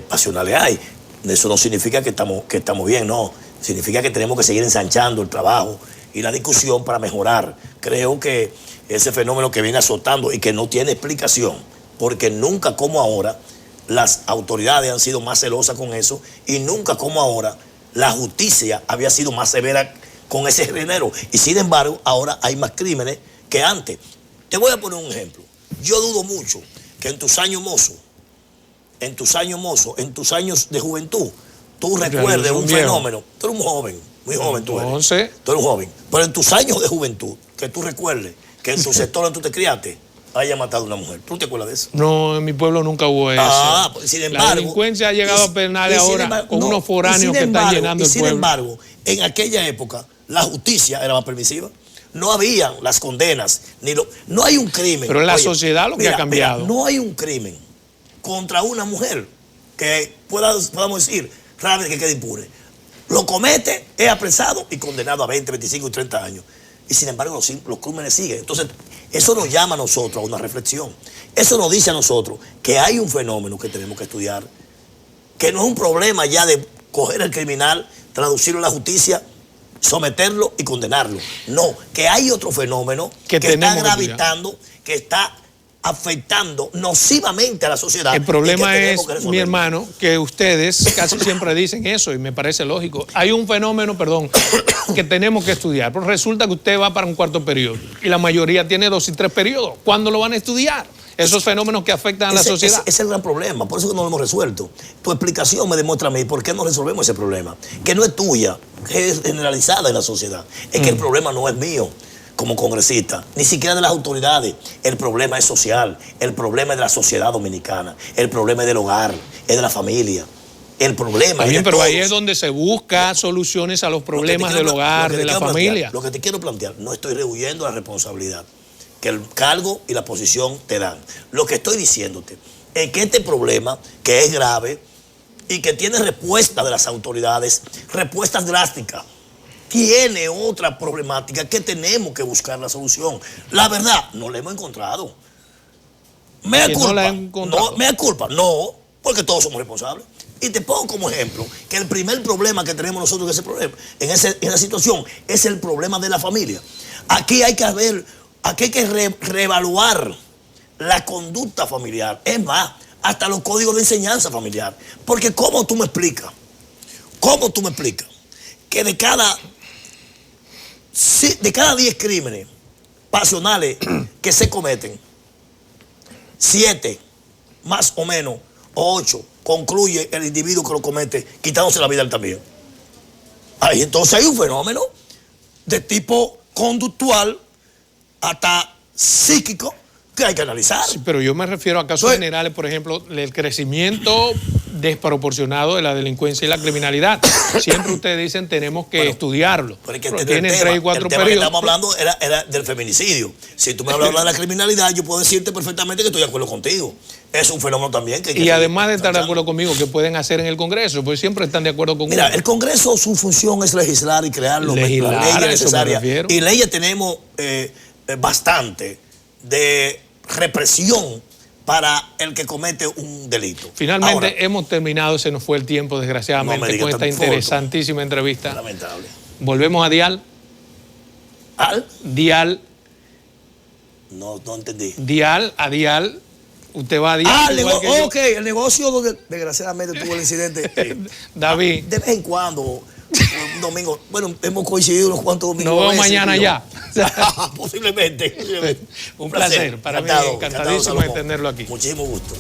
[SPEAKER 2] pasionales hay. Eso no significa que estamos bien, no. Significa que tenemos que seguir ensanchando el trabajo y la discusión para mejorar. Creo que ese fenómeno que viene azotando y que no tiene explicación, porque nunca como ahora las autoridades han sido más celosas con eso y nunca como ahora la justicia había sido más severa con ese género. Y sin embargo, ahora hay más crímenes que antes. Te voy a poner un ejemplo. Yo dudo mucho que en tus años mozos, en tus años de juventud, tú recuerdes un fenómeno. Tú eres un joven, muy joven tú eres.
[SPEAKER 1] Entonces,
[SPEAKER 2] tú eres un joven. Pero en tus años de juventud, que tú recuerdes que en tu sector donde tú te criaste, haya matado a una mujer. ¿Tú te acuerdas de eso?
[SPEAKER 1] No, en mi pueblo nunca hubo eso.
[SPEAKER 2] Sin embargo,
[SPEAKER 1] la delincuencia ha llegado a penales ahora con unos foráneos que están llenando el pueblo.
[SPEAKER 2] Sin embargo, en aquella época, la justicia era más permisiva. No habían las condenas, no hay un crimen.
[SPEAKER 1] Pero en la sociedad lo que ha cambiado.
[SPEAKER 2] No hay un crimen contra una mujer que podamos decir, rápido que quede impune. Lo comete, es apresado y condenado a 20, 25 y 30 años. Y sin embargo los crímenes siguen. Entonces, eso nos llama a nosotros a una reflexión. Eso nos dice a nosotros que hay un fenómeno que tenemos que estudiar, que no es un problema ya de coger al criminal, traducirlo a la justicia, someterlo y condenarlo. No, que hay otro fenómeno que está gravitando, que está afectando nocivamente a la sociedad.
[SPEAKER 1] El problema es, mi hermano, que ustedes casi siempre dicen eso y me parece lógico. Hay un fenómeno, perdón, que tenemos que estudiar. Pero resulta que usted va para un cuarto periodo y la mayoría tiene 2 y 3 periodos. ¿Cuándo lo van a estudiar? Esos fenómenos que afectan a la sociedad.
[SPEAKER 2] Ese es el gran problema, por eso que no lo hemos resuelto. Tu explicación me demuestra a mí por qué no resolvemos ese problema, que no es tuya, que es generalizada en la sociedad. Es que el problema no es mío como congresista, ni siquiera de las autoridades. El problema es social, el problema es de la sociedad dominicana, el problema es del hogar, es de la familia. El problema es de
[SPEAKER 1] pero
[SPEAKER 2] todos.
[SPEAKER 1] ahí es donde se busca soluciones a los problemas del hogar, de la familia.
[SPEAKER 2] Lo que te quiero plantear, no estoy rehuyendo la responsabilidad que el cargo y la posición te dan. Lo que estoy diciéndote es que este problema, que es grave y que tiene respuesta de las autoridades, respuestas drásticas, tiene otra problemática que tenemos que buscar la solución. La verdad, no la hemos encontrado. ¿Mea culpa?
[SPEAKER 1] ¿No la han encontrado?
[SPEAKER 2] No, mea culpa, no, porque todos somos responsables. Y te pongo como ejemplo que el primer problema que tenemos nosotros en esa situación es el problema de la familia. Aquí hay que reevaluar la conducta familiar. Es más, hasta los códigos de enseñanza familiar. Porque ¿cómo tú me explicas que de cada 10 crímenes pasionales que se cometen, 7 más o menos, o 8, concluye el individuo que lo comete quitándose la vida él también? Ahí entonces hay un fenómeno de tipo conductual hasta psíquico que hay que analizar.
[SPEAKER 1] Sí, pero yo me refiero a casos generales, por ejemplo, el crecimiento desproporcionado de la delincuencia y la criminalidad. Siempre ustedes dicen tenemos que estudiarlo.
[SPEAKER 2] Pero es que
[SPEAKER 1] tienen 3 y 4 periodos.
[SPEAKER 2] Que estamos hablando era del feminicidio. Si tú me hablas de la criminalidad, yo puedo decirte perfectamente que estoy de acuerdo contigo. Es un fenómeno también que...
[SPEAKER 1] Y además de estar de acuerdo conmigo, ¿qué pueden hacer en el Congreso? Pues siempre están de acuerdo con
[SPEAKER 2] Mira, el Congreso, su función es legislar y crear las leyes necesarias. Y leyes tenemos bastante de represión para el que comete un delito.
[SPEAKER 1] Finalmente
[SPEAKER 2] ahora,
[SPEAKER 1] hemos terminado, se nos fue el tiempo desgraciadamente con esta interesantísima entrevista.
[SPEAKER 2] Lamentable.
[SPEAKER 1] Volvemos a Dial.
[SPEAKER 2] ¿Al?
[SPEAKER 1] Dial.
[SPEAKER 2] No entendí.
[SPEAKER 1] Dial a Dial. Usted va a Dial.
[SPEAKER 2] Ok, el negocio donde desgraciadamente tuvo el incidente.
[SPEAKER 1] David.
[SPEAKER 2] De vez en cuando, un domingo, bueno, hemos coincidido unos cuantos domingos.
[SPEAKER 1] Nos vemos mañana ya.
[SPEAKER 2] Posiblemente.
[SPEAKER 1] Un placer. Para mí, encantadísimo de tenerlo aquí.
[SPEAKER 2] Muchísimo gusto.